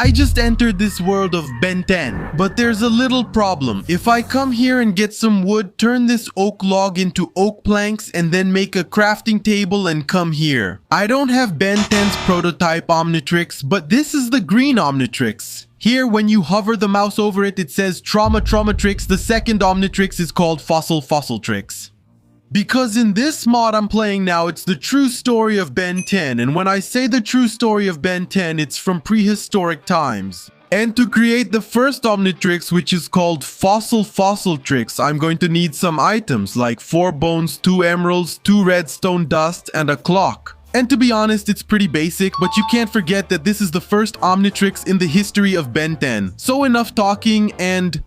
I just entered this world of Ben 10, but there's a little problem. If I come here and get some wood, turn this oak log into oak planks, and then make a crafting table and come here. I don't have Ben 10's prototype Omnitrix, but this is the green Omnitrix. Here, when you hover the mouse over it, it says Traumatrix. The second Omnitrix is called Fossiltrix. Because in this mod I'm playing now, it's the true story of Ben 10, and when I say the true story of Ben 10, it's from prehistoric times. And to create the first Omnitrix, which is called Fossiltrix, I'm going to need some items like 4 bones, 2 emeralds, 2 redstone dust, and a clock. And to be honest, it's pretty basic, but you can't forget that this is the first Omnitrix in the history of Ben 10. So enough talking, and...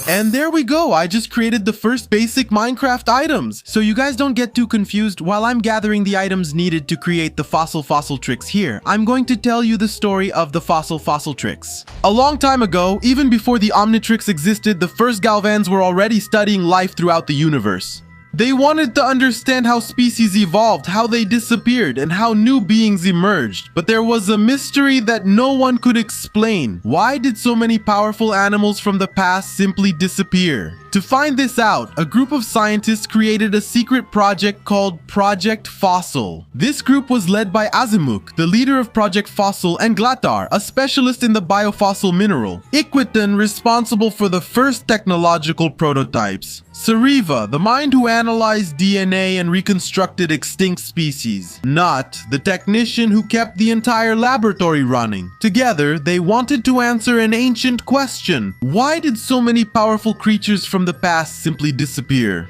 And there we go, I just created the first basic Minecraft items. So you guys don't get too confused, while I'm gathering the items needed to create the Fossiltrix here, I'm going to tell you the story of the Fossiltrix. A long time ago, even before the Omnitrix existed, the first Galvans were already studying life throughout the universe. They wanted to understand how species evolved, how they disappeared, and how new beings emerged. But there was a mystery that no one could explain. Why did so many powerful animals from the past simply disappear? To find this out, a group of scientists created a secret project called Project Fossil. This group was led by Azmuth, the leader of Project Fossil, and Glacialtrix, a specialist in the biofossil mineral. Iquitan, responsible for the first technological prototypes. Sariva, the mind who analyzed DNA and reconstructed extinct species. Nut, the technician who kept the entire laboratory running. Together, they wanted to answer an ancient question. Why did so many powerful creatures from the past simply disappear?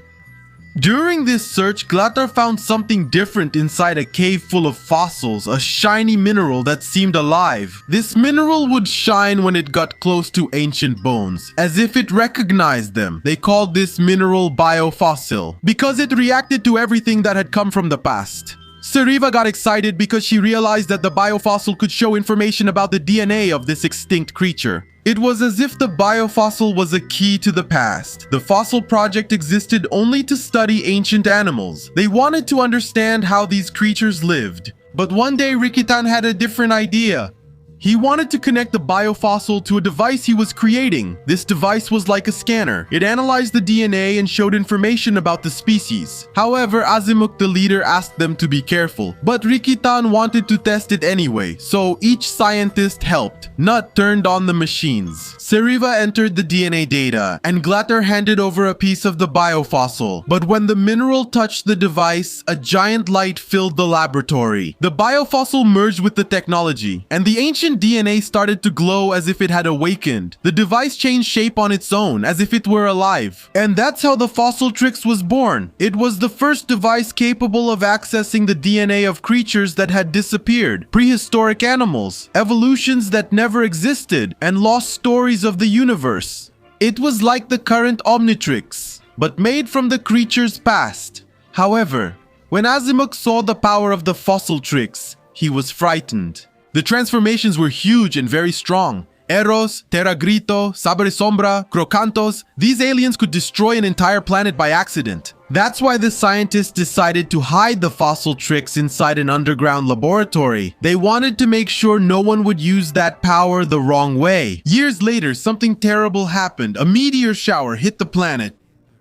During this search, Glacialtrix found something different inside a cave full of fossils, a shiny mineral that seemed alive. This mineral would shine when it got close to ancient bones, as if it recognized them. They called this mineral biofossil, because it reacted to everything that had come from the past. Sariva got excited because she realized that the biofossil could show information about the DNA of this extinct creature. It was as if the biofossil was a key to the past. The fossil project existed only to study ancient animals. They wanted to understand how these creatures lived. But one day Rikitan had a different idea. He wanted to connect the biofossil to a device he was creating. This device was like a scanner. It analyzed the DNA and showed information about the species. However, Azmuth, the leader, asked them to be careful. But Rikitan wanted to test it anyway, so each scientist helped. Nut turned on the machines. Sariva entered the DNA data, and Glacialtrix handed over a piece of the biofossil. But when the mineral touched the device, a giant light filled the laboratory. The biofossil merged with the technology, and the ancient DNA started to glow as if it had awakened. The device changed shape on its own, as if it were alive. And that's how the Fossiltrix was born. It was the first device capable of accessing the DNA of creatures that had disappeared, prehistoric animals, evolutions that never existed, and lost stories of the universe. It was like the current Omnitrix, but made from the creature's past. However, when Azmuth saw the power of the Fossiltrix, he was frightened. The transformations were huge and very strong. Eros, Terragrito, Sabre Sombra, Crocantos, these aliens could destroy an entire planet by accident. That's why the scientists decided to hide the Fossiltrix inside an underground laboratory. They wanted to make sure no one would use that power the wrong way. Years later, something terrible happened. A meteor shower hit the planet.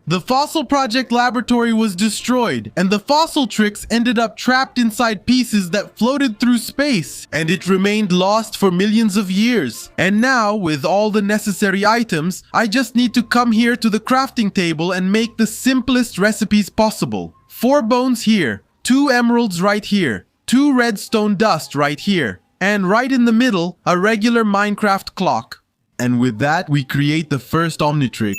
The Fossil Project laboratory was destroyed, and the Fossiltrix ended up trapped inside pieces that floated through space, and it remained lost for millions of years. And now, with all the necessary items, I just need to come here to the crafting table and make the simplest recipes possible. 4 bones here, 2 emeralds right here, 2 redstone dust right here, and right in the middle, a regular Minecraft clock. And with that, we create the first Omnitrix.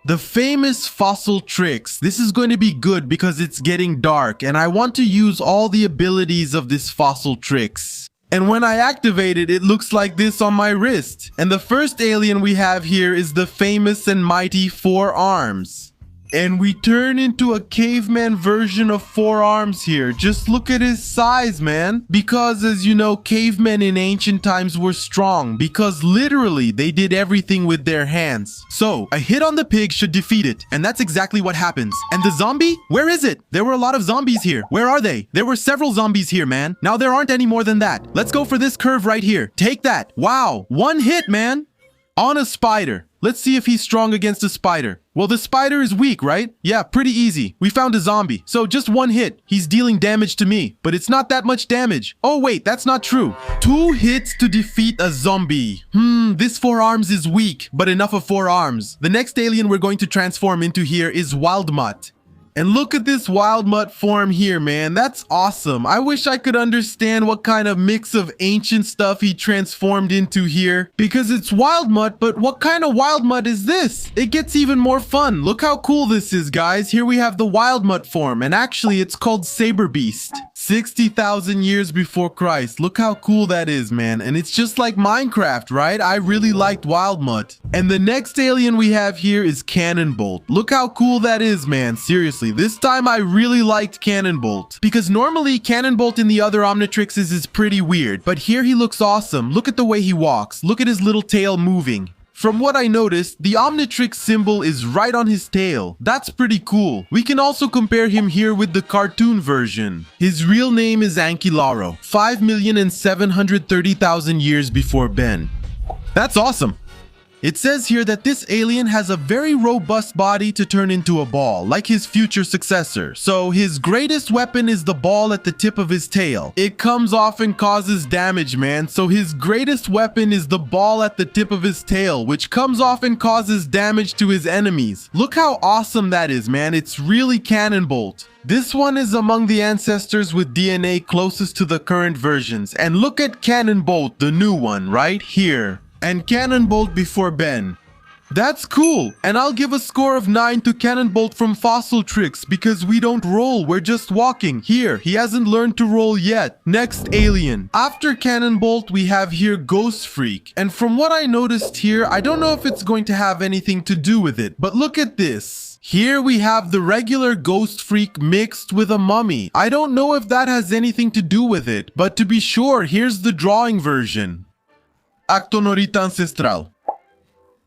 The famous Fossiltrix. This is going to be good because it's getting dark and I want to use all the abilities of this Fossiltrix. And when I activate it, it looks like this on my wrist. And the first alien we have here is the famous and mighty 4 arms. And we turn into a caveman version of 4 arms here. Just look at his size, man. Because as you know, cavemen in ancient times were strong because literally they did everything with their hands. So a hit on the pig should defeat it. And that's exactly what happens. And the zombie? Where is it? There were a lot of zombies here. Where are they? There were several zombies here, man. Now there aren't any more than that. Let's go for this curve right here. Take that. Wow. 1 hit, man. On a spider. Let's see if he's strong against a spider. Well, the spider is weak, right? Yeah, pretty easy. We found a zombie. So just 1 hit. He's dealing damage to me. But it's not that much damage. Oh wait, that's not true. 2 hits to defeat a zombie. This 4 arms is weak. But enough of 4 arms. The next alien we're going to transform into here is Wild Mutt. And look at this Wild Mutt form here, man. That's awesome. I wish I could understand what kind of mix of ancient stuff he transformed into here. Because it's Wild Mutt, but what kind of Wild Mutt is this? It gets even more fun. Look how cool this is, guys. Here we have the Wild Mutt form. And actually, it's called Saber Beast. 60,000 years before Christ. Look how cool that is, man. And it's just like Minecraft, right? I really liked Wild Mutt. And the next alien we have here is Cannonbolt. Look how cool that is, man. Seriously, this time I really liked Cannonbolt. Because normally Cannonbolt in the other Omnitrixes is pretty weird. But here he looks awesome. Look at the way he walks. Look at his little tail moving. From what I noticed, the Omnitrix symbol is right on his tail. That's pretty cool. We can also compare him here with the cartoon version. His real name is Ankylaro, 5,730,000 years before Ben. That's awesome. It says here that this alien has a very robust body to turn into a ball, like his future successor. So his greatest weapon is the ball at the tip of his tail. It comes off and causes damage, man. So his greatest weapon is the ball at the tip of his tail, which comes off and causes damage to his enemies. Look how awesome that is, man. It's really Cannonbolt. This one is among the ancestors with DNA closest to the current versions. And look at Cannonbolt, the new one, right here. And Cannonbolt before Ben. That's cool, and I'll give a score of 9 to Cannonbolt from Fossiltrix because we don't roll, we're just walking. Here, he hasn't learned to roll yet. Next alien. After Cannonbolt, we have here Ghost Freak. And from what I noticed here, I don't know if it's going to have anything to do with it, but look at this. Here we have the regular Ghost Freak mixed with a mummy. I don't know if that has anything to do with it, but to be sure, here's the drawing version. Actonorita Ancestral.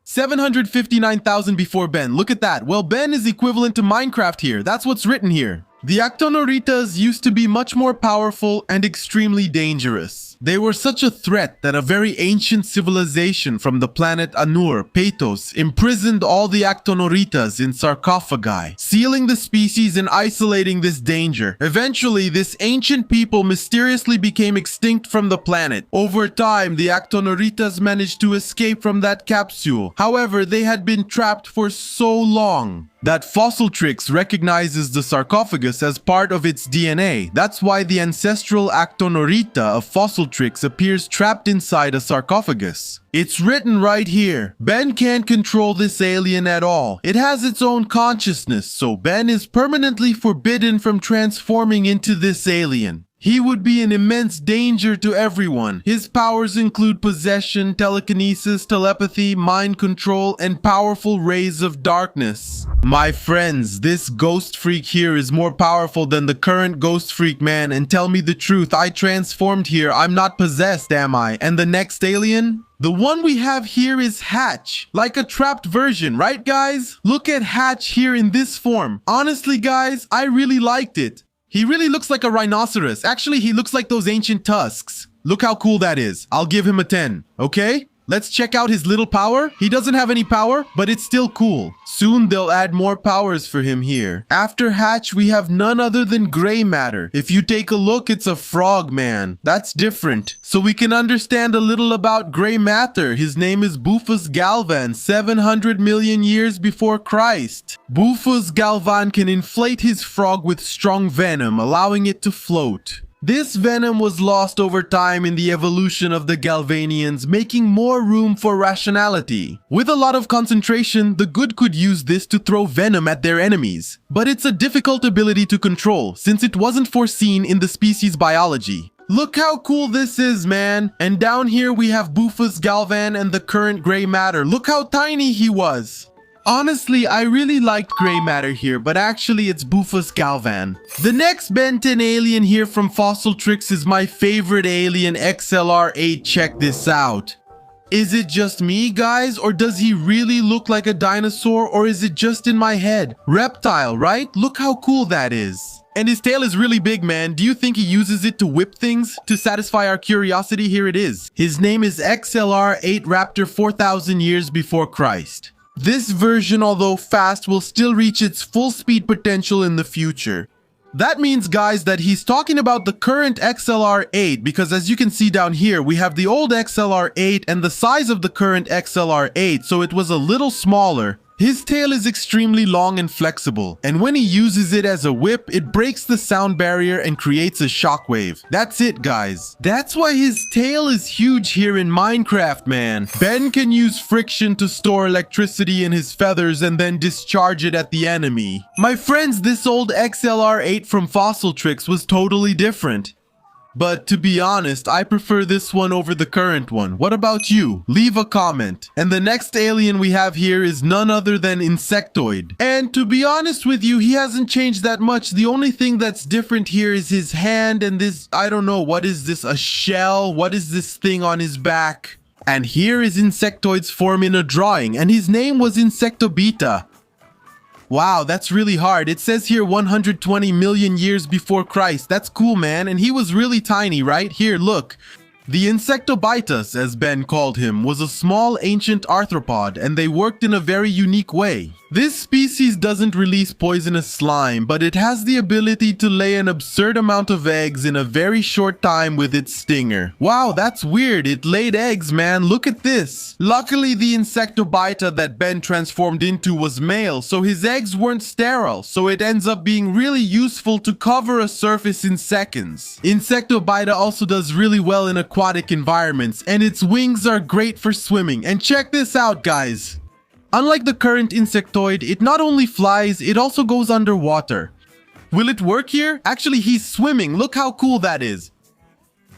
759,000 before Ben. Look at that. Well, Ben is equivalent to Minecraft here. That's what's written here. The Actonoritas used to be much more powerful and extremely dangerous. They were such a threat that a very ancient civilization from the planet Anur, Peitos, imprisoned all the Actonoritas in sarcophagi, sealing the species and isolating this danger. Eventually, this ancient people mysteriously became extinct from the planet. Over time, the Actonoritas managed to escape from that capsule. However, they had been trapped for so long that Fossiltrix recognizes the sarcophagus as part of its DNA. That's why the ancestral Actonorita of Fossiltrix appears trapped inside a sarcophagus. It's written right here. Ben can't control this alien at all. It has its own consciousness, so Ben is permanently forbidden from transforming into this alien. He would be an immense danger to everyone. His powers include possession, telekinesis, telepathy, mind control, and powerful rays of darkness. My friends, this Ghost Freak here is more powerful than the current Ghost Freak man, and tell me the truth, I transformed here. I'm not possessed, am I? And the next alien? The one we have here is Hatch, like a trapped version, right guys? Look at Hatch here in this form. Honestly guys, I really liked it. He really looks like a rhinoceros. Actually, he looks like those ancient tusks. Look how cool that is. I'll give him a 10. Okay? Let's check out his little power. He doesn't have any power, but it's still cool. Soon they'll add more powers for him here. After Hatch, we have none other than Gray Matter. If you take a look, it's a frog man. That's different. So we can understand a little about Gray Matter. His name is Bufus Galvan, 700 million years before Christ. Bufus Galvan can inflate his frog with strong venom, allowing it to float. This venom was lost over time in the evolution of the Galvanians, making more room for rationality. With a lot of concentration, the good could use this to throw venom at their enemies. But it's a difficult ability to control, since it wasn't foreseen in the species biology. Look how cool this is, man! And down here we have Bufus Galvan and the current Gray Matter. Look how tiny he was! Honestly, I really liked gray matter here, but actually it's Bufus Galvan. The next Ben 10 alien here from Fossiltrix is my favorite alien, XLR8. Check this out. Is it just me, guys, or does he really look like a dinosaur, or is it just in my head? Reptile, right? Look how cool that is. And his tail is really big, man. Do you think he uses it to whip things? To satisfy our curiosity, here it is. His name is XLR8 Raptor 4000 years before Christ. This version, although fast, will still reach its full speed potential in the future. That means, guys, that he's talking about the current XLR8, because as you can see down here, we have the old XLR8 and the size of the current XLR8, so it was a little smaller. His tail is extremely long and flexible, and when he uses it as a whip, it breaks the sound barrier and creates a shockwave. That's it, guys. That's why his tail is huge here in Minecraft, man. Ben can use friction to store electricity in his feathers and then discharge it at the enemy. My friends, this old XLR8 from Fossiltrix was totally different. But to be honest, I prefer this one over the current one. What about you? Leave a comment. And the next alien we have here is none other than Insectoid. And to be honest with you, he hasn't changed that much. The only thing that's different here is his hand and this, I don't know, what is this, a shell? What is this thing on his back? And here is Insectoid's form in a drawing, and his name was Insectobeta. Wow, that's really hard. It says here 120 million years before Christ. That's cool, man. And he was really tiny, right? Here, look. The Insectobitus, as Ben called him, was a small ancient arthropod, and they worked in a very unique way. This species doesn't release poisonous slime, but it has the ability to lay an absurd amount of eggs in a very short time with its stinger. Wow, that's weird. It laid eggs, man. Look at this. Luckily, the Insectobita that Ben transformed into was male, so his eggs weren't sterile, so it ends up being really useful to cover a surface in seconds. Insectobita also does really well in aquatic environments, and its wings are great for swimming. And check this out, guys. Unlike the current Insectoid, it not only flies, it also goes underwater. Will it work here? Actually, he's swimming. Look how cool that is.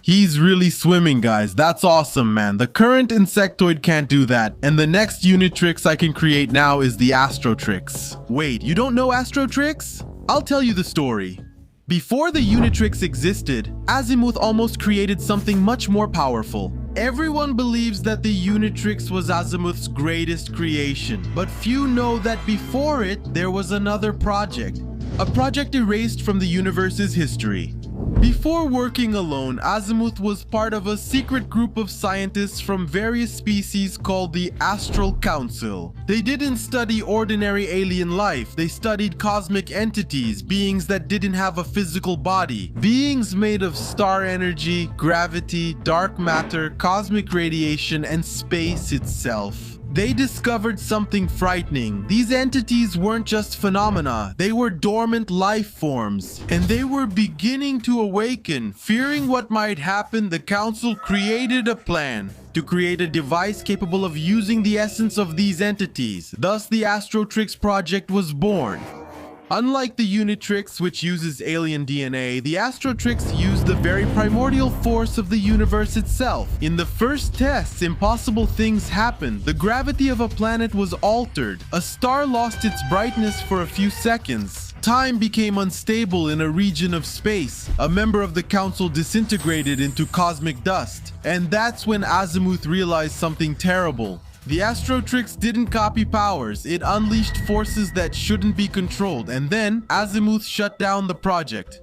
He's really swimming, guys. That's awesome, man. The current Insectoid can't do that. And the next Omnitrix I can create now is the AstroTrix. Wait, you don't know AstroTrix? I'll tell you the story. Before the Omnitrix existed, Azmuth almost created something much more powerful. Everyone believes that the Omnitrix was Azmuth's greatest creation, but few know that before it, there was another project. A project erased from the universe's history. Before working alone, Azmuth was part of a secret group of scientists from various species called the Astral Council. They didn't study ordinary alien life, they studied cosmic entities, beings that didn't have a physical body, beings made of star energy, gravity, dark matter, cosmic radiation, and space itself. They discovered something frightening. These entities weren't just phenomena, they were dormant life forms, and they were beginning to awaken. Fearing what might happen, the council created a plan to create a device capable of using the essence of these entities. Thus, the AstroTrix project was born. Unlike the Omnitrix, which uses alien DNA, the AstroTrix used the very primordial force of the universe itself. In the first tests, impossible things happened. The gravity of a planet was altered. A star lost its brightness for a few seconds. Time became unstable in a region of space. A member of the council disintegrated into cosmic dust. And that's when Azmuth realized something terrible. The AstroTrix didn't copy powers, it unleashed forces that shouldn't be controlled, and then Azmuth shut down the project.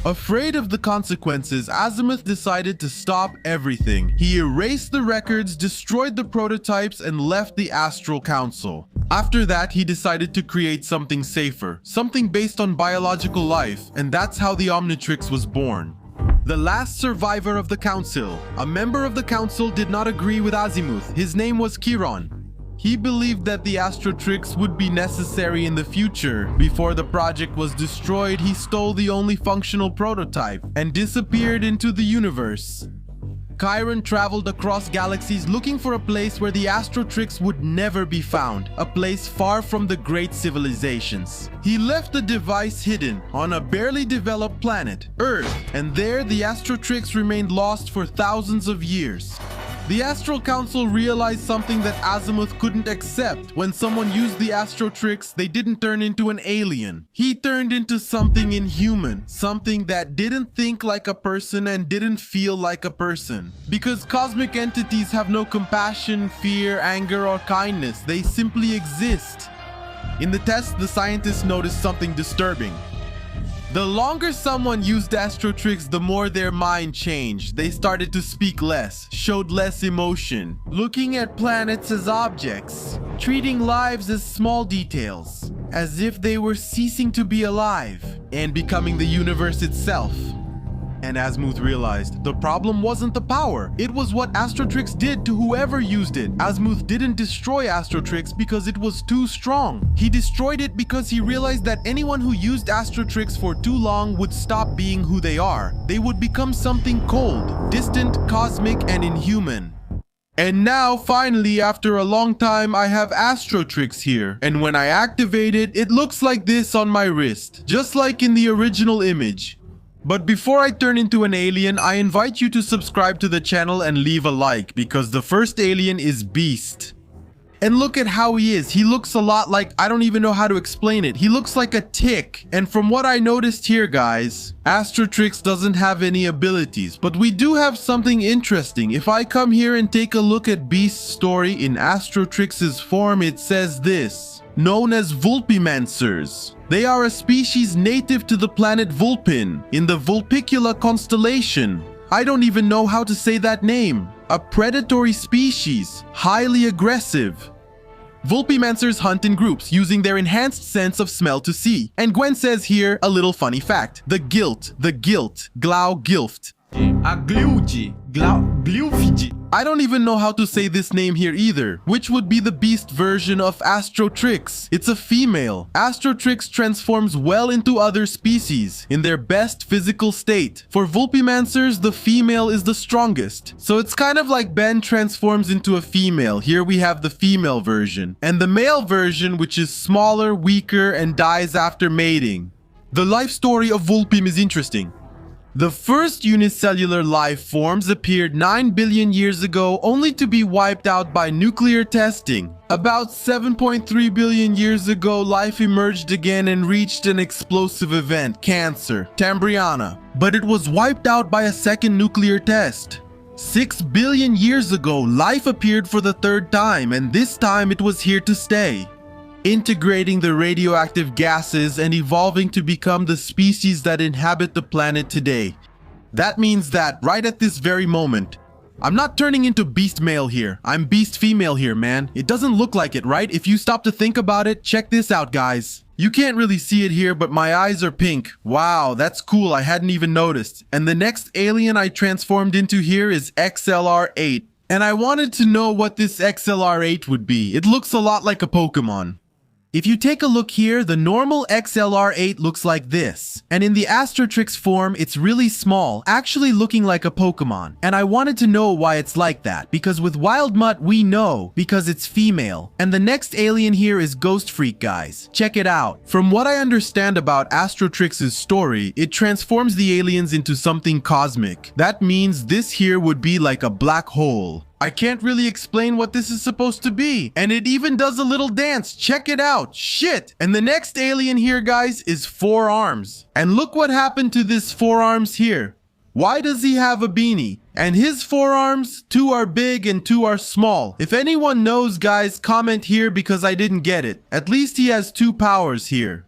Afraid of the consequences, Azmuth decided to stop everything. He erased the records, destroyed the prototypes, and left the Astral Council. After that, he decided to create something safer, something based on biological life, and that's how the Omnitrix was born. The last survivor of the council. A member of the council did not agree with Azmuth. His name was Chiron. He believed that the AstroTrix would be necessary in the future. Before the project was destroyed, he stole the only functional prototype and disappeared into the universe. Chiron traveled across galaxies looking for a place where the AstroTrix would never be found, a place far from the great civilizations. He left the device hidden on a barely developed planet, Earth, and there the AstroTrix remained lost for thousands of years. The Astral Council realized something that Azmuth couldn't accept. When someone used the AstroTrix, they didn't turn into an alien. He turned into something inhuman, something that didn't think like a person and didn't feel like a person. Because cosmic entities have no compassion, fear, anger, or kindness. They simply exist. In the test, the scientists noticed something disturbing. The longer someone used AstroTrix, the more their mind changed. They started to speak less, showed less emotion, looking at planets as objects, treating lives as small details, as if they were ceasing to be alive, and becoming the universe itself. And Azmuth realized the problem wasn't the power, it was what AstroTrix did to whoever used it. Azmuth didn't destroy AstroTrix because it was too strong. He destroyed it because he realized that anyone who used AstroTrix for too long would stop being who they are. They would become something cold, distant, cosmic, and inhuman. And now, finally, after a long time, I have AstroTrix here. And when I activate it, it looks like this on my wrist, just like in the original image. But before I turn into an alien, I invite you to subscribe to the channel and leave a like, because the first alien is Beast. And look at how he is. He looks a lot like, I don't even know how to explain it. He looks like a tick. And from what I noticed here, guys, AstroTrix doesn't have any abilities, but we do have something interesting. If I come here and take a look at Beast's story in AstroTrix's form, it says this: known as Vulpimancers. They are a species native to the planet Vulpin in the Vulpicula constellation. I don't even know how to say that name. A predatory species, highly aggressive. Vulpimancers hunt in groups using their enhanced sense of smell to see. And Gwen says here a little funny fact. The gilt, Glaugilft. I don't even know how to say this name here either, which would be the Beast version of AstroTrix. It's a female. AstroTrix transforms well into other species in their best physical state. For Vulpimancers, the female is the strongest. So it's kind of like Ben transforms into a female. Here we have the female version. And the male version, which is smaller, weaker, and dies after mating. The life story of Vulpim is interesting. The first unicellular life forms appeared 9 billion years ago, only to be wiped out by nuclear testing. About 7.3 billion years ago, life emerged again and reached an explosive event, cancer, Tambriana. But it was wiped out by a second nuclear test. 6 billion years ago, life appeared for the third time, and this time it was here to stay, integrating the radioactive gases and evolving to become the species that inhabit the planet today. That means that right at this very moment, I'm not turning into Beast male here, I'm Beast female here, man. It doesn't look like it, right? If you stop to think about it, check this out, guys. You can't really see it here, but my eyes are pink. Wow, that's cool, I hadn't even noticed. And the next alien I transformed into here is XLR8. And I wanted to know what this XLR8 would be. It looks a lot like a Pokemon. If you take a look here, the normal XLR8 looks like this. And in the AstroTrix form, it's really small, actually looking like a Pokemon. And I wanted to know why it's like that, because with Wild Mutt, we know, because it's female. And the next alien here is Ghost Freak, guys. Check it out. From what I understand about AstroTrix's story, it transforms the aliens into something cosmic. That means this here would be like a black hole. I can't really explain what this is supposed to be. And it even does a little dance. Check it out. Shit. And the next alien here, guys, is 4 arms. And look what happened to this 4 arms here. Why does he have a beanie? And his 4 arms, 2 are big and 2 are small. If anyone knows, guys, comment here because I didn't get it. At least he has 2 powers here.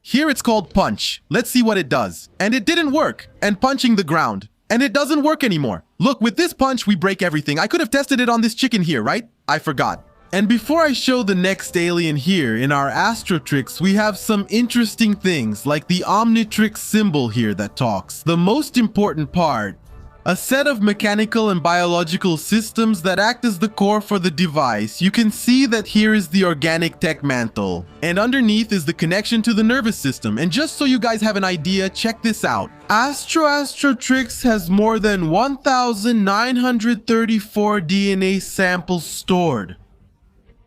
Here it's called punch. Let's see what it does. And it didn't work. And punching the ground. And it doesn't work anymore. Look, with this punch, we break everything. I could have tested it on this chicken here, right? I forgot. And before I show the next alien here in our AstroTrix, we have some interesting things like the Omnitrix symbol here that talks. The most important part, a set of mechanical and biological systems that act as the core for the device. You can see that here is the organic tech mantle, and underneath is the connection to the nervous system. And just so you guys have an idea, check this out. AstroTrix has more than 1,934 DNA samples stored.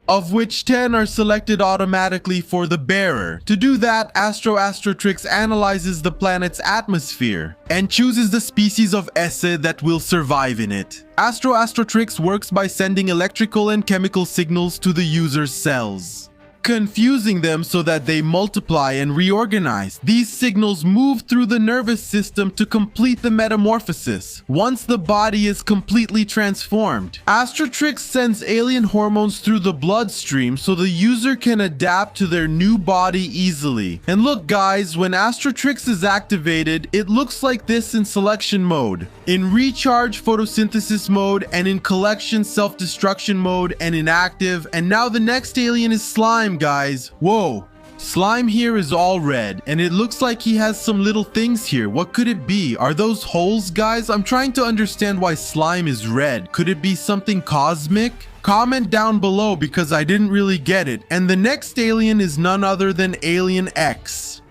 of which 10 are selected automatically for the bearer. To do that, AstroTrix analyzes the planet's atmosphere and chooses the species of esse that will survive in it. AstroTrix works by sending electrical and chemical signals to the user's cells, confusing them so that they multiply and reorganize. These signals move through the nervous system to complete the metamorphosis. Once the body is completely transformed, AstroTrix sends alien hormones through the bloodstream so the user can adapt to their new body easily. And look guys, when AstroTrix is activated, it looks like this in selection mode, in recharge photosynthesis mode, and in collection self-destruction mode, and in active. And now the next alien is Slime, guys. Whoa, Slime here is all red, and it looks like he has some little things here. What could it be? Are those holes, guys? I'm trying to understand why Slime is red. Could it be something cosmic? Comment down below because I didn't really get it. And the next alien is none other than Alien X.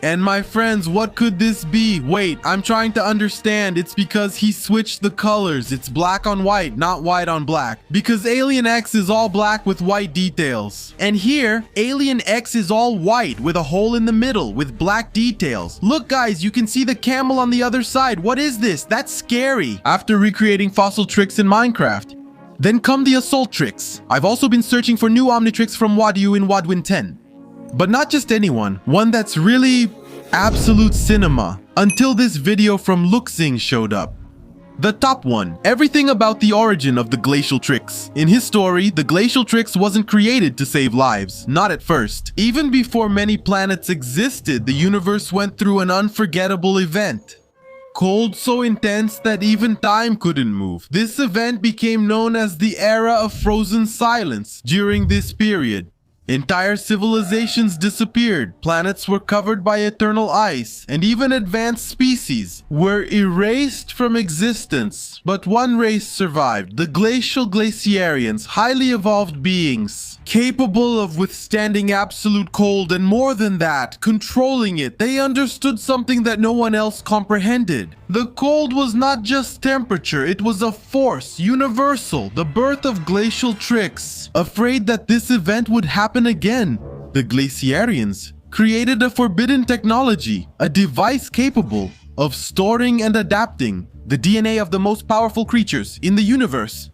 And my friends, what could this be? Wait, I'm trying to understand. It's because he switched the colors. It's black on white, not white on black. Because Alien X is all black with white details. And here, Alien X is all white with a hole in the middle with black details. Look guys, you can see the camel on the other side. What is this? That's scary. After recreating Fossiltrix in Minecraft, then come the AstroTrix. I've also been searching for new Omnitrix from Wadu in Wadwin 10. But not just anyone, one that's really absolute cinema, until this video from Luxing showed up. The top one, everything about the origin of the Glacialtrix. In his story, the Glacialtrix wasn't created to save lives, not at first. Even before many planets existed, the universe went through an unforgettable event. Cold so intense that even time couldn't move. This event became known as the Era of Frozen Silence. During this period, entire civilizations disappeared, planets were covered by eternal ice, and even advanced species were erased from existence. But one race survived, the glacial glaciarians, highly evolved beings, capable of withstanding absolute cold, and more than that, controlling it. They understood something that no one else comprehended. The cold was not just temperature, it was a force, universal, the birth of Glacialtrix. Afraid that this event would happen again, the Glaciarians created a forbidden technology, a device capable of storing and adapting the DNA of the most powerful creatures in the universe,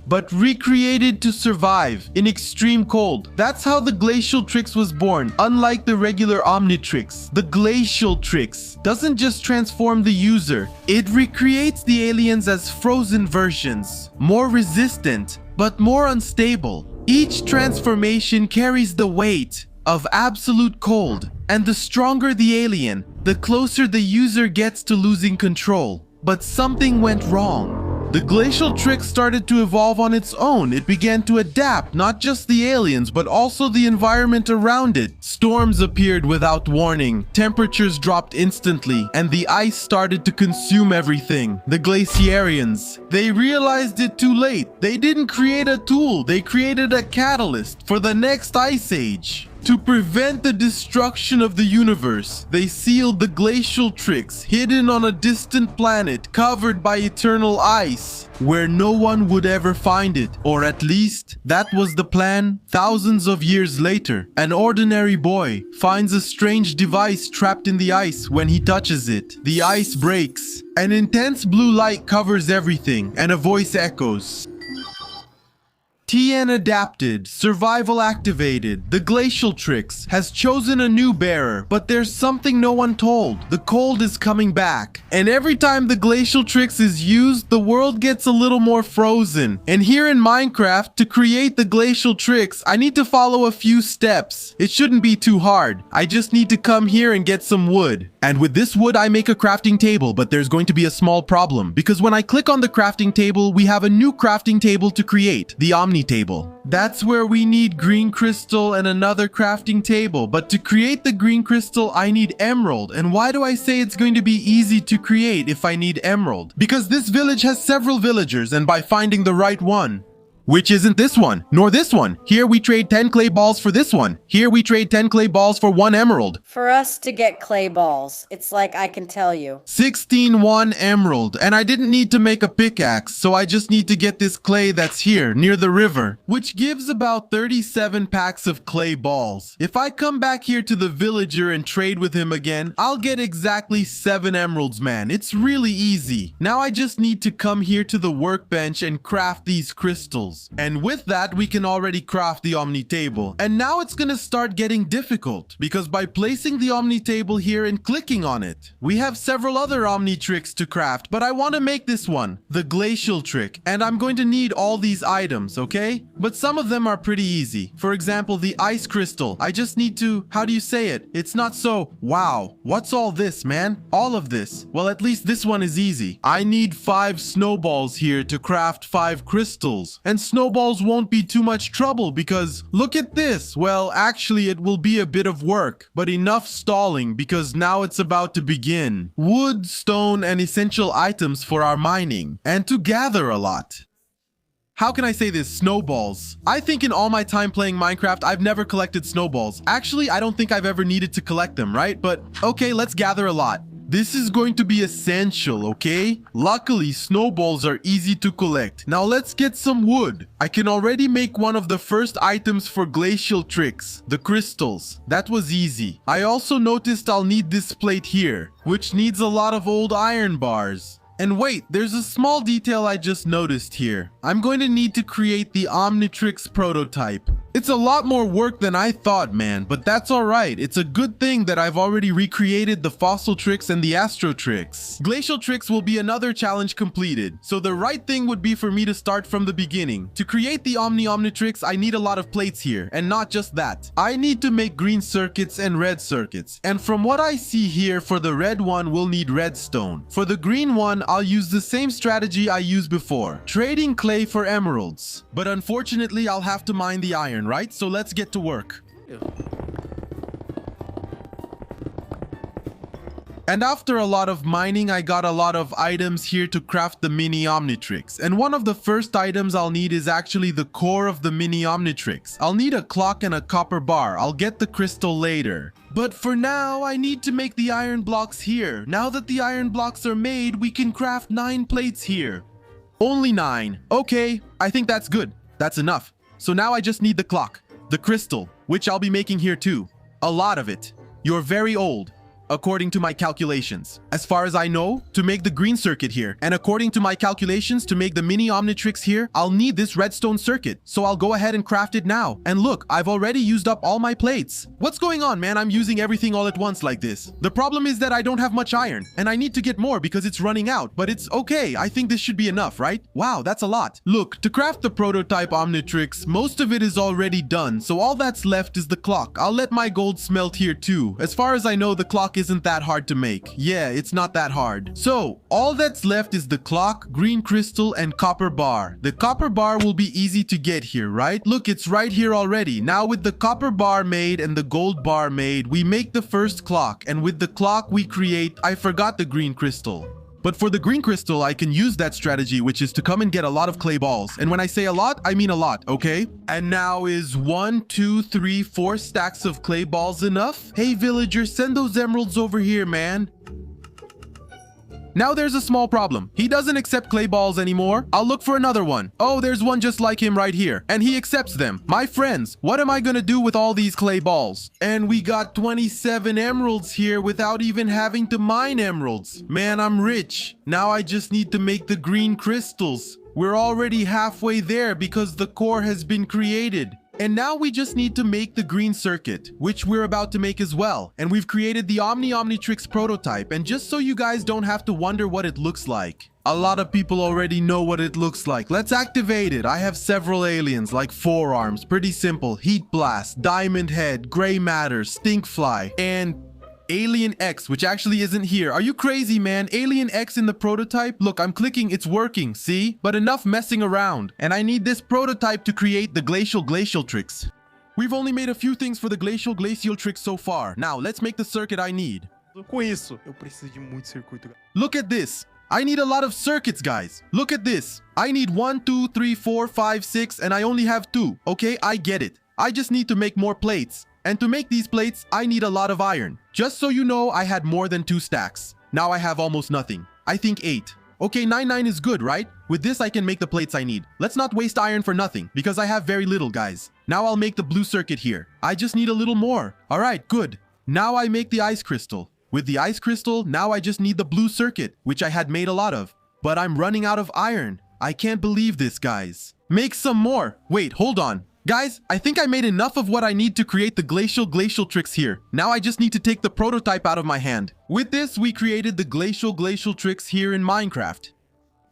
but recreated to survive in extreme cold. That's how the Glacialtrix was born. Unlike the regular Omnitrix, the Glacialtrix doesn't just transform the user, it recreates the aliens as frozen versions, more resistant, but more unstable. Each transformation carries the weight of absolute cold, and the stronger the alien, the closer the user gets to losing control. But something went wrong. The Glacialtrix started to evolve on its own. It began to adapt not just the aliens, but also the environment around it. Storms appeared without warning, temperatures dropped instantly, and the ice started to consume everything. The Glaciarians, they realized it too late. They didn't create a tool, they created a catalyst for the next ice age. To prevent the destruction of the universe, they sealed the Glacialtrix hidden on a distant planet covered by eternal ice, where no one would ever find it. Or at least, that was the plan. Thousands of years later, an ordinary boy finds a strange device trapped in the ice. When he touches it, the ice breaks. An intense blue light covers everything, and a voice echoes. TN adapted, survival activated. The Glacialtrix has chosen a new bearer, but there's something no one told. The cold is coming back. And every time the Glacialtrix is used, the world gets a little more frozen. And here in Minecraft, to create the Glacialtrix, I need to follow a few steps. It shouldn't be too hard. I just need to come here and get some wood. And with this wood, I make a crafting table, but there's going to be a small problem. Because when I click on the crafting table, we have a new crafting table to create, the Omni table. That's where we need green crystal and another crafting table. But to create the green crystal, I need emerald. And why do I say it's going to be easy to create if I need emerald? Because this village has several villagers, and by finding the right one, which isn't this one, nor this one. Here we trade 10 clay balls for this one. Here we trade 10 clay balls for 1 emerald. For us to get clay balls, it's like I can tell you. 1 emerald, and I didn't need to make a pickaxe, so I just need to get this clay that's here, near the river, which gives about 37 packs of clay balls. If I come back here to the villager and trade with him again, I'll get exactly 7 emeralds, man. It's really easy. Now I just need to come here to the workbench and craft these crystals. And with that, we can already craft the Omni table. And now it's gonna start getting difficult, because by placing the Omni table here and clicking on it, we have several other Omnitrix to craft, but I want to make this one, the Glacialtrix, and I'm going to need all these items, okay? But some of them are pretty easy. For example, the ice crystal. I just need to, how do you say it? It's not so, wow, what's all this, man? All of this. Well, at least this one is easy. I need 5 snowballs here to craft 5 crystals. And snowballs won't be too much trouble because look at this. Well, actually it will be a bit of work, but enough stalling because now it's about to begin. Wood, stone, and essential items for our mining, and to gather a lot. How can I say this? Snowballs. I think in all my time playing Minecraft, I've never collected snowballs. Actually, I don't think I've ever needed to collect them, right? But okay, let's gather a lot. This is going to be essential, okay? Luckily, snowballs are easy to collect. Now let's get some wood. I can already make one of the first items for Glacialtrix, the crystals. That was easy. I also noticed I'll need this plate here, which needs a lot of old iron bars. And wait, there's a small detail I just noticed here. I'm going to need to create the Omnitrix prototype. It's a lot more work than I thought, man, but that's alright. It's a good thing that I've already recreated the Fossiltrix and the AstroTrix. Glacialtrix will be another challenge completed, so the right thing would be for me to start from the beginning. To create the Omnitrix, I need a lot of plates here, and not just that. I need to make green circuits and red circuits, and from what I see here, for the red one, we'll need redstone. For the green one, I'll use the same strategy I used before, trading clay for emeralds. But unfortunately, I'll have to mine the iron, right? So let's get to work. And after a lot of mining, I got a lot of items here to craft the mini Omnitrix. And one of the first items I'll need is actually the core of the mini Omnitrix. I'll need a clock and a copper bar. I'll get the crystal later. But for now, I need to make the iron blocks here. Now that the iron blocks are made, we can craft 9 plates here. Only 9. Okay, I think that's good. That's enough. So now I just need the clock, the crystal, which I'll be making here too. A lot of it. You're very old, according to my calculations. As far as I know, to make the green circuit here, and according to my calculations, to make the mini Omnitrix here, I'll need this redstone circuit. So I'll go ahead and craft it now. And look, I've already used up all my plates. What's going on, man? I'm using everything all at once like this. The problem is that I don't have much iron, and I need to get more because it's running out, but it's okay. I think this should be enough, right? Wow, that's a lot. Look, to craft the prototype Omnitrix, most of it is already done, so all that's left is the clock. I'll let my gold smelt here too. As far as I know, the clock isn't that hard to make. Yeah, it's not that hard. So, all that's left is the clock, green crystal, and copper bar. The copper bar will be easy to get here, right? Look, it's right here already. Now with the copper bar made and the gold bar made, we make the first clock, and with the clock we create, I forgot the green crystal. But for the green crystal, I can use that strategy, which is to come and get a lot of clay balls. And when I say a lot, I mean a lot, okay? And now is 1, 2, 3, 4 stacks of clay balls enough? Hey villager, send those emeralds over here, man. Now there's a small problem. He doesn't accept clay balls anymore. I'll look for another one. Oh, there's one just like him right here. And he accepts them. My friends, what am I gonna do with all these clay balls? And we got 27 emeralds here without even having to mine emeralds. Man, I'm rich. Now I just need to make the green crystals. We're already halfway there because the core has been created. And now we just need to make the green circuit, which we're about to make as well. And we've created the Omnitrix prototype, and just so you guys don't have to wonder what it looks like. A lot of people already know what it looks like. Let's activate it. I have several aliens like forearms, pretty simple, heat blast, diamond head, gray matter, stinkfly, and Alien X, which actually isn't here. Are you crazy, man? Alien X in the prototype? Look, I'm clicking, it's working, see? But enough messing around. And I need this prototype to create the Glacialtrix. We've only made a few things for the Glacialtrix so far. Now, let's make the circuit I need. Com isso, eu preciso de muito circuito. Look at this. I need a lot of circuits, guys. Look at this. I need 1, 2, 3, 4, 5, 6, and I only have 2. Okay, I get it. I just need to make more plates. And to make these plates, I need a lot of iron. Just so you know, I had more than 2 stacks. Now I have almost nothing. I think 8. Okay, 9 is good, right? With this, I can make the plates I need. Let's not waste iron for nothing, because I have very little, guys. Now I'll make the blue circuit here. I just need a little more. All right, good. Now I make the ice crystal. With the ice crystal, now I just need the blue circuit, which I had made a lot of. But I'm running out of iron. I can't believe this, guys. Make some more. Wait, hold on. Guys, I think I made enough of what I need to create the Glacialtrix here. Now I just need to take the prototype out of my hand. With this, we created the Glacialtrix here in Minecraft.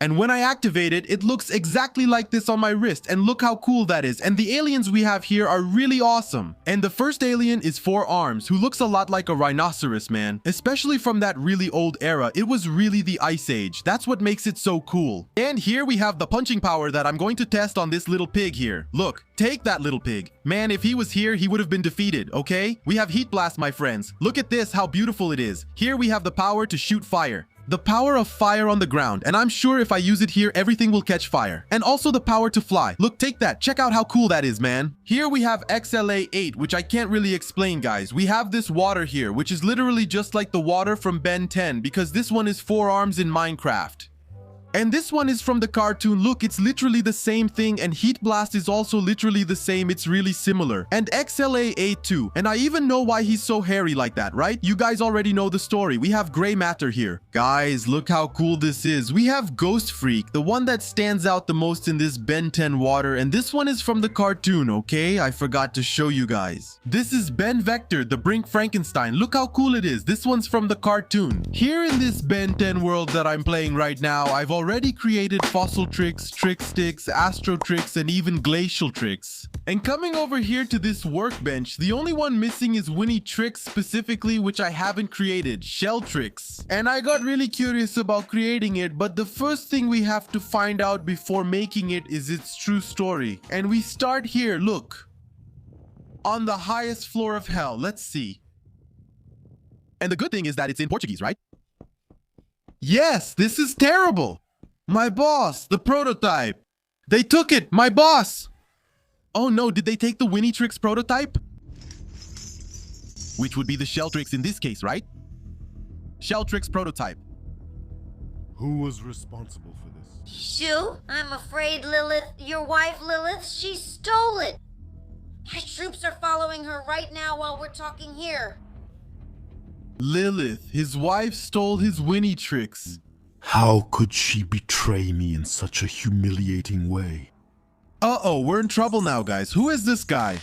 And when I activate it, it looks exactly like this on my wrist, and look how cool that is. And the aliens we have here are really awesome. And the first alien is 4 arms, who looks a lot like a rhinoceros, man. Especially from that really old era, it was really the Ice Age. That's what makes it so cool. And here we have the punching power that I'm going to test on this little pig here. Look, take that little pig. Man, if he was here, he would have been defeated, okay? We have Heat Blast, my friends. Look at this, how beautiful it is. Here we have the power to shoot fire. The power of fire on the ground, and I'm sure if I use it here, everything will catch fire. And also the power to fly. Look, take that. Check out how cool that is, man. Here we have XLA8, which I can't really explain, guys. We have this water here, which is literally just like the water from Ben 10, because this one is 4 arms in Minecraft. And this one is from the cartoon. Look, it's literally the same thing, and Heat Blast is also literally the same. It's really similar. And XLA82, and I even know why he's so hairy like that, right? You guys already know the story. We have Gray Matter here. Guys, look how cool this is. We have Ghost Freak, the one that stands out the most in this Ben 10 water, and this one is from the cartoon, okay? I forgot to show you guys. This is Ben Vector, the Brink Frankenstein. Look how cool it is. This one's from the cartoon. Here in this Ben 10 world that I'm playing right now, I've already created Fossiltrix, Trixstix, AstroTrix, and even Glacialtrix. And coming over here to this workbench, the only one missing is Omnitrix specifically, which I haven't created, Shellotrix. And I got really curious about creating it, but the first thing we have to find out before making it is its true story. And we start here, look. On the highest floor of hell, let's see. And the good thing is that it's in Portuguese, right? Yes, this is terrible. My boss, the prototype. They took it, my boss. Oh no, did they take the Omnitrix prototype? Which would be the Shellotrix in this case, right? Shellotrix prototype. Who was responsible for this? Shoo, I'm afraid Lilith, your wife Lilith, she stole it. My troops are following her right now while we're talking here. Lilith, his wife stole his Omnitrix. How could she betray me in such a humiliating way? Uh-oh, we're in trouble now, guys. Who is this guy?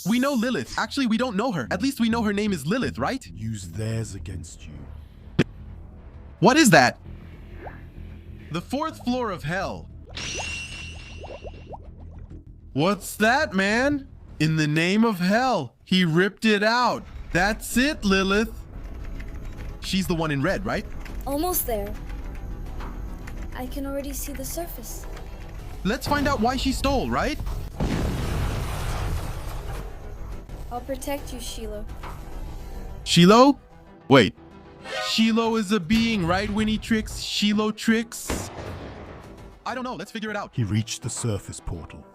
We know Lilith. Actually, we don't know her. At least we know her name is Lilith, right? Use theirs against you. What is that? The 4th floor of hell. What's that, man? In the name of hell, he ripped it out. That's it, Lilith. She's the one in red, right? Almost there. I can already see the surface. Let's find out why she stole, right? I'll protect you, Shiloh. Shiloh? Wait. Shiloh is a being, right, Omnitrix? Shellotrix? I don't know. Let's figure it out. He reached the surface portal.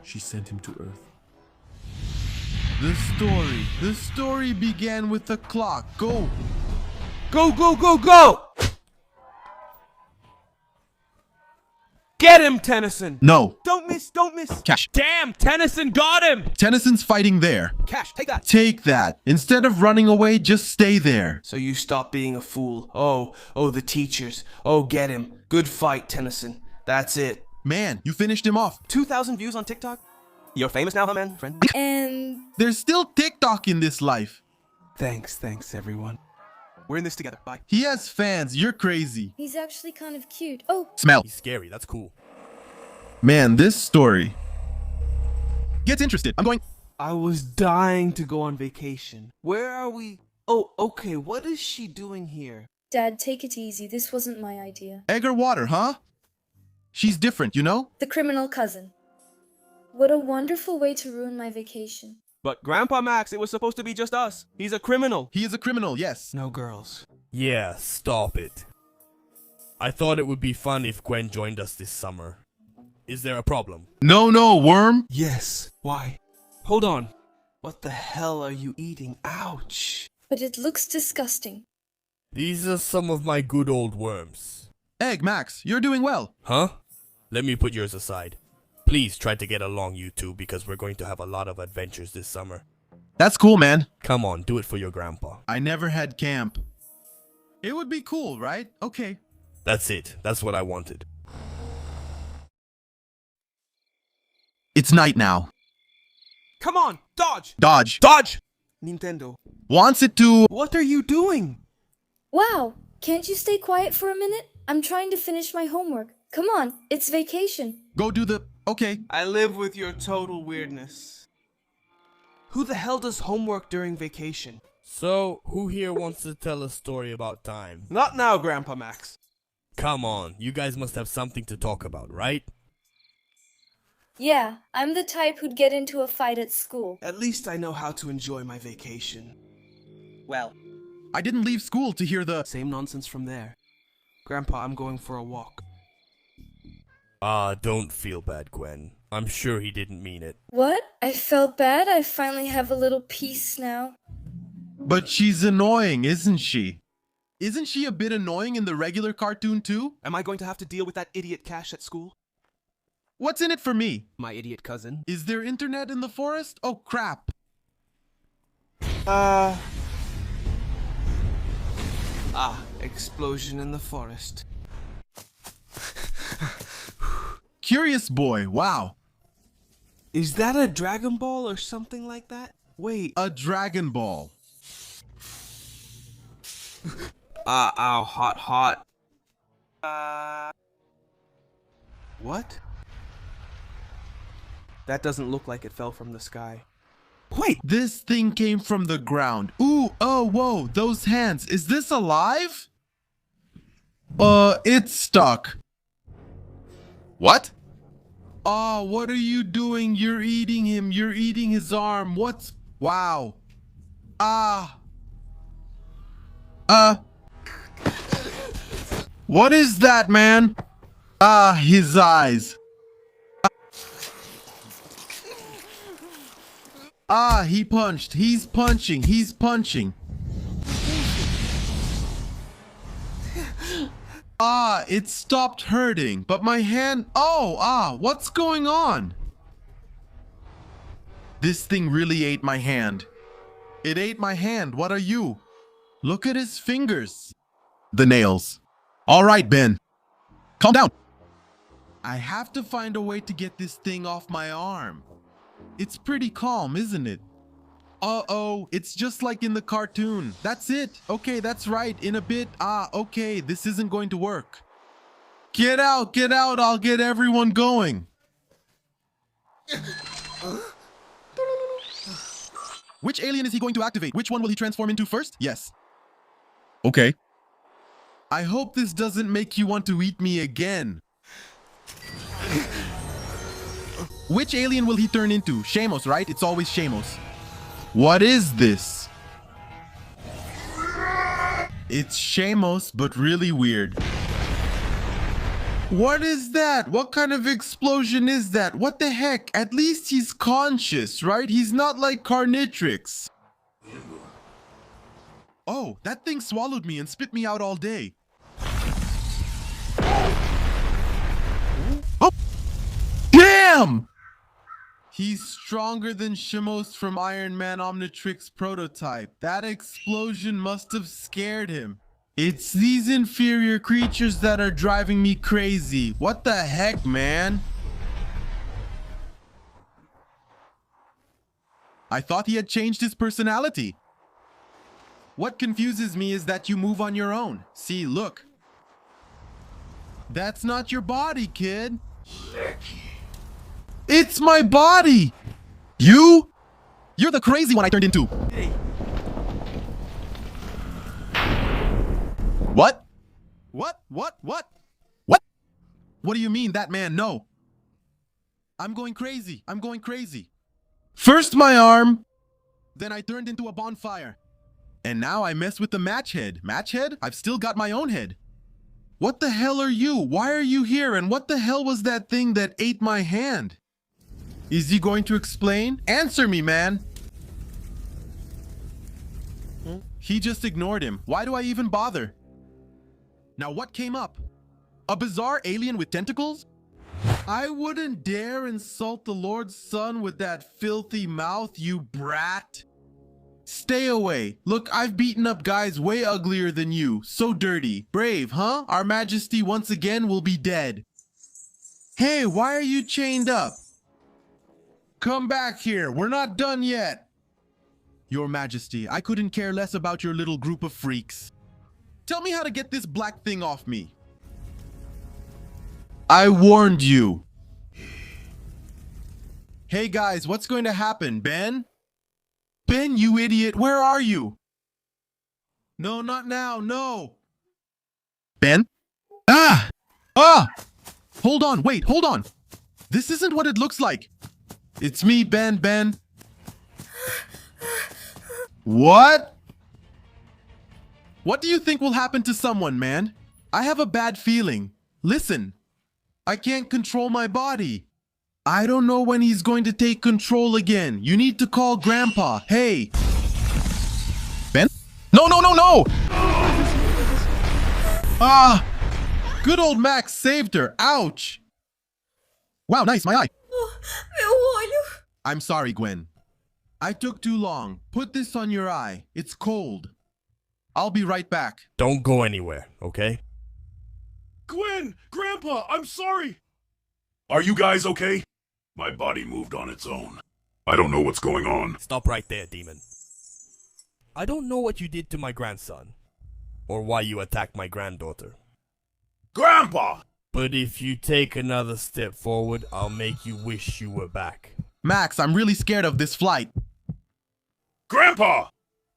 She sent him to Earth. The story began with the clock. Go. Go, go, go, go! Get him, Tennyson! No. Don't miss, don't miss! Cash. Damn, Tennyson got him! Tennyson's fighting there. Cash, take that! Take that. Instead of running away, just stay there. So you stop being a fool. Oh, the teachers. Oh, get him. Good fight, Tennyson. That's it. Man, you finished him off. 2,000 views on TikTok? You're famous now, huh, man? Friend? And There's still TikTok in this life. Thanks, everyone. We're in this together. Bye. He has fans. You're crazy. he's actually kind of cute. Oh, Smell. He's scary, that's cool. Man, this story gets interested. I'm going. I was dying to go on vacation. Where are we? Oh, okay. What is she doing here? Dad, take it easy. This wasn't my idea. Egg or water, huh? She's different, you know? The criminal cousin. What a wonderful way to ruin my vacation. But Grandpa Max, it was supposed to be just us. He's a criminal. He is a criminal, yes. No girls. Yeah, stop it. I thought it would be fun if Gwen joined us this summer. Is there a problem? No, worm. Yes. Why? Hold on. What the hell are you eating? Ouch. But it looks disgusting. These are some of my good old worms. Egg, Max, you're doing well. Huh? Let me put yours aside. Please try to get along, you two, because we're going to have a lot of adventures this summer. That's cool, man. Come on, do it for your grandpa. I never had camp. It would be cool, right? Okay. That's it. That's what I wanted. It's night now. Come on, dodge! Dodge. Dodge! Nintendo. Wants it to... What are you doing? Wow, can't you stay quiet for a minute? I'm trying to finish my homework. Come on, it's vacation. Go do the... Okay. I live with your total weirdness. Who the hell does homework during vacation? So, who here wants to tell a story about time? Not now, Grandpa Max. Come on, you guys must have something to talk about, right? Yeah, I'm the type who'd get into a fight at school. At least I know how to enjoy my vacation. Well, I didn't leave school to hear the... Same nonsense from there. Grandpa, I'm going for a walk. Don't feel bad, Gwen. I'm sure he didn't mean it. What? I felt bad. I finally have a little peace now. But she's annoying, isn't she? Isn't she a bit annoying in the regular cartoon too? Am I going to have to deal with that idiot Cash at school? What's in it for me? My idiot cousin. Is there internet in the forest? Oh crap. Explosion in the forest. Curious boy, wow. Is that a Dragon Ball or something like that? Wait. A Dragon Ball. Ow, hot. What? That doesn't look like it fell from the sky. Wait! This thing came from the ground. Ooh, oh, whoa, those hands. Is this alive? It's stuck. What? What are you doing? You're eating him. You're eating his arm. What's... Wow. What is that, man? His eyes. He punched. He's punching. He's punching. It stopped hurting, but my hand... what's going on? This thing really ate my hand. It ate my hand. What are you? Look at his fingers. The nails. All right, Ben. Calm down. I have to find a way to get this thing off my arm. It's pretty calm, isn't it? Uh-oh, it's just like in the cartoon. That's it. Okay, that's right. In a bit. Okay, this isn't going to work. Get out, I'll get everyone going. Which alien is he going to activate? Which one will he transform into first? Yes. Okay. I hope this doesn't make you want to eat me again. Which alien will he turn into? Shamos, right? It's always Shamos. What is this? It's Shamos, but really weird. What is that? What kind of explosion is that? What the heck? At least he's conscious, right? He's not like Carnitrix. Oh, that thing swallowed me and spit me out all day. Oh! Damn! He's stronger than Shamos from Iron Man Omnitrix prototype. That explosion must have scared him. It's these inferior creatures that are driving me crazy. What the heck, man? I thought he had changed his personality. What confuses me is that you move on your own. See, look. That's not your body, kid. It's my body! You? You're the crazy one I turned into. Hey. What? What? What? What do you mean, that man? No. I'm going crazy. First my arm, then I turned into a bonfire. And now I mess with the match head. Match head? I've still got my own head. What the hell are you? Why are you here? And what the hell was that thing that ate my hand? Is he going to explain? Answer me, man! He just ignored him. Why do I even bother? Now what came up? A bizarre alien with tentacles? I wouldn't dare insult the Lord's son with that filthy mouth, you brat. Stay away. Look, I've beaten up guys way uglier than you. So dirty. Brave, huh? Our Majesty once again will be dead. Hey, why are you chained up? Come back here. We're not done yet. Your Majesty, I couldn't care less about your little group of freaks. Tell me how to get this black thing off me. I warned you. Hey guys, what's going to happen, Ben? Ben, you idiot, where are you? No, not now, no. Ben? Ah! Ah! Hold on, wait, hold on. This isn't what it looks like. It's me, Ben. What? What do you think will happen to someone, man? I have a bad feeling. Listen, I can't control my body. I don't know when he's going to take control again. You need to call Grandpa. Hey. Ben? No! Ah! Good old Max saved her. Ouch! Wow, nice, my eye. I'm sorry, Gwen. I took too long. Put this on your eye. It's cold. I'll be right back. Don't go anywhere, okay? Gwen! Grandpa, I'm sorry! Are you guys okay? My body moved on its own. I don't know what's going on. Stop right there, demon. I don't know what you did to my grandson, or why you attacked my granddaughter. Grandpa! But if you take another step forward, I'll make you wish you were back. Max, I'm really scared of this flight. Grandpa!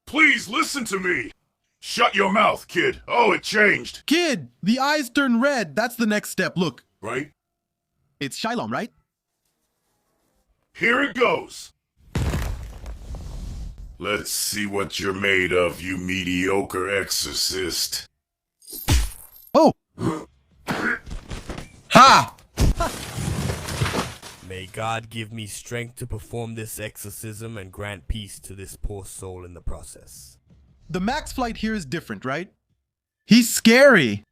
Please listen to me! Shut your mouth, kid. Oh, it changed. Kid, the eyes turn red. That's the next step. Look. Right? It's Shylom, right? Here it goes. Let's see what you're made of, you mediocre exorcist. Oh! Ha! May God give me strength to perform this exorcism and grant peace to this poor soul in the process. The Max flight here is different, right? He's scary.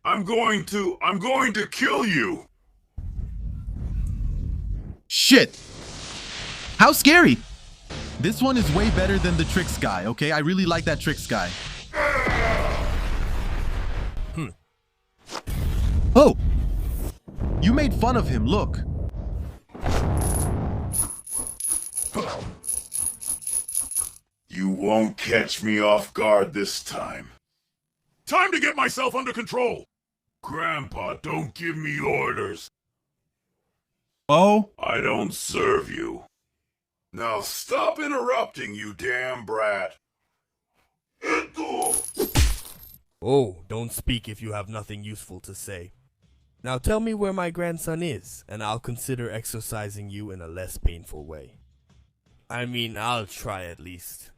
I'm going to kill you. Shit! How scary! This one is way better than the Trix guy, okay? I really like that Trix guy. Oh! You made fun of him, look. You won't catch me off guard this time. Time to get myself under control. Grandpa, don't give me orders. Oh? I don't serve you. Now stop interrupting, you damn brat. Oh, don't speak if you have nothing useful to say. Now tell me where my grandson is, and I'll consider exorcising you in a less painful way. I mean, I'll try at least.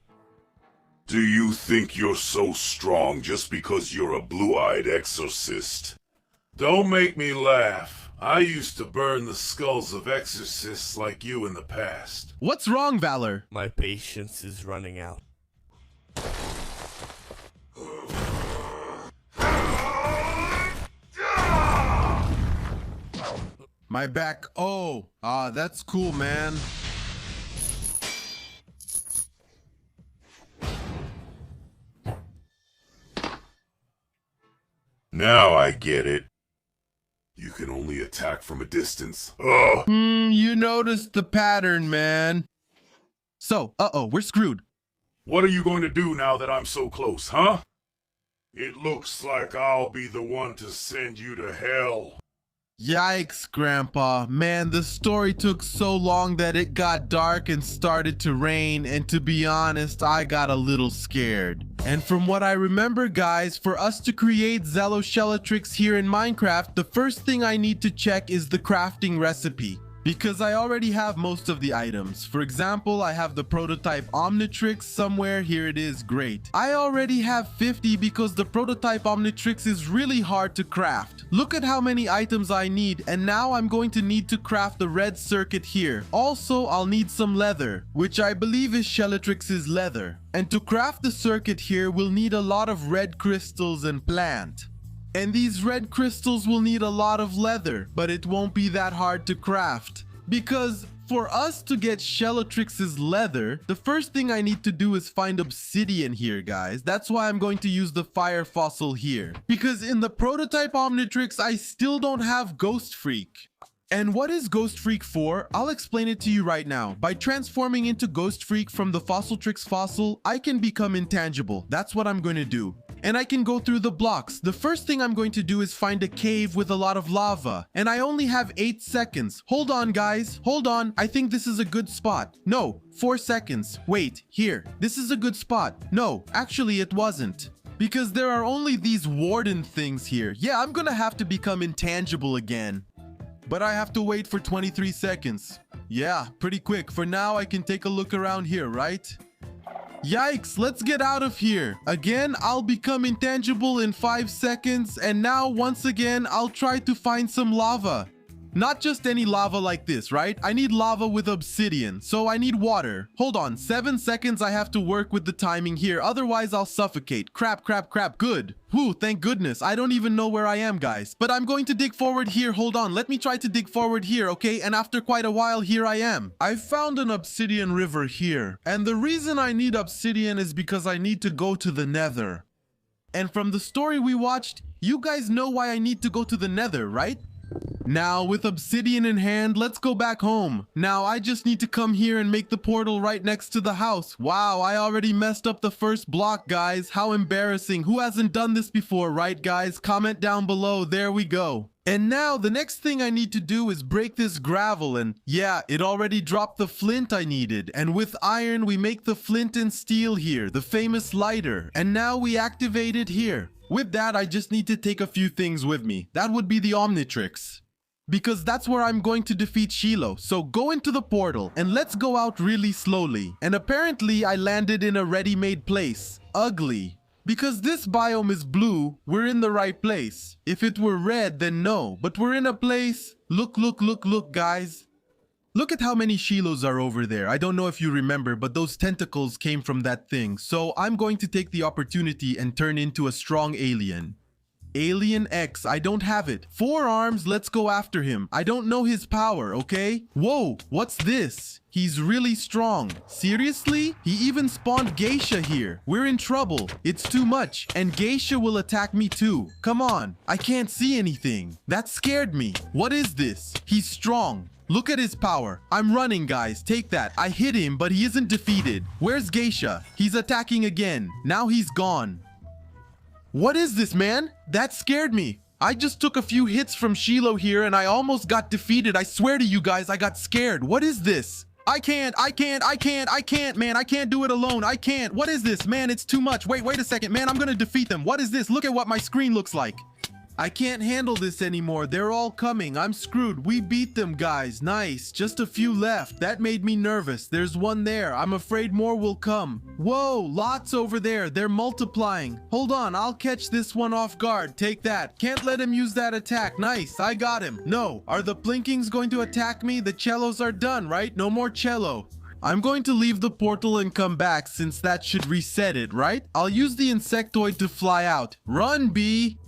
Do you think you're so strong just because you're a blue-eyed exorcist? Don't make me laugh. I used to burn the skulls of exorcists like you in the past. What's wrong, Valor? My patience is running out. My back. Oh. Ah, that's cool, man. Now I get it. You can only attack from a distance. Ugh. You noticed the pattern, man. So, we're screwed. What are you going to do now that I'm so close, huh? It looks like I'll be the one to send you to hell. Yikes, Grandpa. Man, the story took so long that it got dark and started to rain, and to be honest, I got a little scared. And from what I remember, guys, for us to create Shellotrix here in Minecraft, the first thing I need to check is the crafting recipe. Because I already have most of the items. For example, I have the prototype Omnitrix somewhere. Here it is. Great. I already have 50 because the prototype Omnitrix is really hard to craft. Look at how many items I need, and now I'm going to need to craft the red circuit here. Also, I'll need some leather, which I believe is Shellotrix's leather. And to craft the circuit here, we'll need a lot of red crystals and plant. And these red crystals will need a lot of leather, but it won't be that hard to craft. Because for us to get Shellotrix's leather, the first thing I need to do is find obsidian here, guys. That's why I'm going to use the fire fossil here. Because in the prototype Omnitrix, I still don't have Ghost Freak. And what is Ghost Freak for? I'll explain it to you right now. By transforming into Ghost Freak from the Fossiltrix fossil, I can become intangible. That's what I'm going to do. And I can go through the blocks. The first thing I'm going to do is find a cave with a lot of lava. And I only have 8 seconds. Hold on, guys. Hold on. I think this is a good spot. No, 4 seconds. Wait, here. This is a good spot. No, actually it wasn't. Because there are only these warden things here. Yeah, I'm gonna have to become intangible again. But I have to wait for 23 seconds. Yeah, pretty quick. For now, I can take a look around here, right? Yikes, let's get out of here. Again, I'll become intangible in 5 seconds. And now, once again, I'll try to find some lava. Not just any lava like this, right? I need lava with obsidian, so I need water. Hold on, 7 seconds I have to work with the timing here, otherwise I'll suffocate. Crap, crap, crap, good. Whew, thank goodness. I don't even know where I am, guys. But I'm going to dig forward here, hold on. Let me try to dig forward here, okay? And after quite a while, here I am. I found an obsidian river here. And the reason I need obsidian is because I need to go to the nether. And from the story we watched, you guys know why I need to go to the nether, right? Now, with obsidian in hand, let's go back home. Now, I just need to come here and make the portal right next to the house. Wow, I already messed up the first block, guys. How embarrassing. Who hasn't done this before, right, guys? Comment down below. There we go. And now, the next thing I need to do is break this gravel, and yeah, it already dropped the flint I needed. And with iron, we make the flint and steel here, the famous lighter. And now we activate it here. With that, I just need to take a few things with me. That would be the Omnitrix. Because that's where I'm going to defeat Shiloh. So go into the portal and let's go out really slowly. And apparently I landed in a ready-made place. Ugly. Because this biome is blue, we're in the right place. If it were red, then no. But we're in a place. Look, look, look, look, guys. Look at how many Shilohs are over there. I don't know if you remember, but those tentacles came from that thing. So I'm going to take the opportunity and turn into a strong alien. Alien X, I don't have it. 4 arms, let's go after him. I don't know his power, okay? Whoa, what's this? He's really strong. Seriously? He even spawned Geisha here. We're in trouble. It's too much. And Geisha will attack me too. Come on. I can't see anything. That scared me. What is this? He's strong. Look at his power. I'm running, guys. Take that. I hit him, but he isn't defeated. Where's Geisha? He's attacking again. Now he's gone. What is this, man? That scared me. I just took a few hits from Shiloh here and I almost got defeated. I swear to you guys, I got scared. What is this? I can't, man. I can't do it alone. I can't. What is this, man? It's too much. Wait a second, man. I'm gonna defeat them. What is this? Look at what my screen looks like. I can't handle this anymore. They're all coming. I'm screwed. We beat them, guys. Nice. Just a few left. That made me nervous. There's one there. I'm afraid more will come. Whoa, lots over there. They're multiplying. Hold on. I'll catch this one off guard. Take that. Can't let him use that attack. Nice. I got him. No. Are the Plinkings going to attack me? The cellos are done, right? No more cello. I'm going to leave the portal and come back since that should reset it, right? I'll use the insectoid to fly out. Run, bee!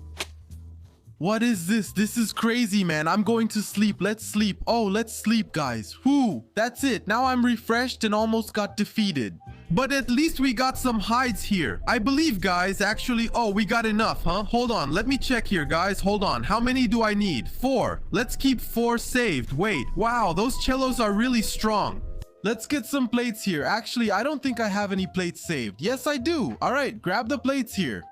What is this? This is crazy, man. I'm going to sleep. Let's sleep. Oh, let's sleep, guys. Whew. That's it. Now I'm refreshed and almost got defeated. But at least we got some hides here. I believe, guys, actually... Oh, we got enough, huh? Hold on. Let me check here, guys. Hold on. How many do I need? 4. Let's keep 4 saved. Wait. Wow, those cellos are really strong. Let's get some plates here. Actually, I don't think I have any plates saved. Yes, I do. All right, grab the plates here.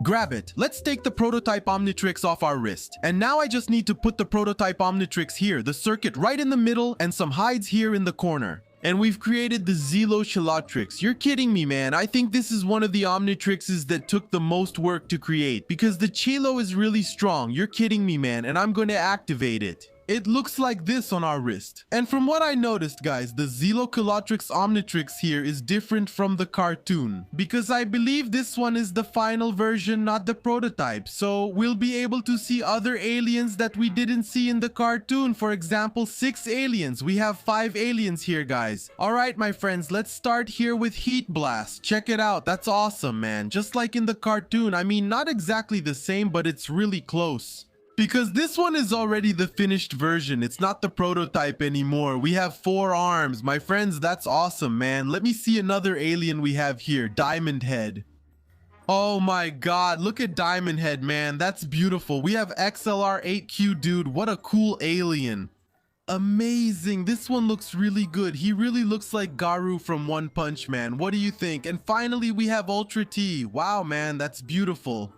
Grab it. Let's take the prototype Omnitrix off our wrist. And now I just need to put the prototype Omnitrix here, the circuit right in the middle, and some hides here in the corner. And we've created the Glacialtrix. You're kidding me, man. I think this is one of the Omnitrixes that took the most work to create because the Chilo is really strong. You're kidding me, man, and I'm going to activate it. It looks like this on our wrist. And from what I noticed, guys, the Glacialtrix Omnitrix here is different from the cartoon, because I believe this one is the final version, not the prototype. So we'll be able to see other aliens that we didn't see in the cartoon. For example, 6 aliens. We have 5 aliens here, guys. Alright, my friends, let's start here with Heat Blast. Check it out. That's awesome, man. Just like in the cartoon. I mean, not exactly the same, but it's really close. Because this one is already the finished version. It's not the prototype anymore. We have 4 arms. My friends, that's awesome, man. Let me see another alien we have here. Diamond Head. Oh my god, look at Diamond Head, man. That's beautiful. We have XLR8Q, dude. What a cool alien. Amazing. This one looks really good. He really looks like Garu from One Punch Man. What do you think? And finally, we have Ultra T. Wow, man, that's beautiful.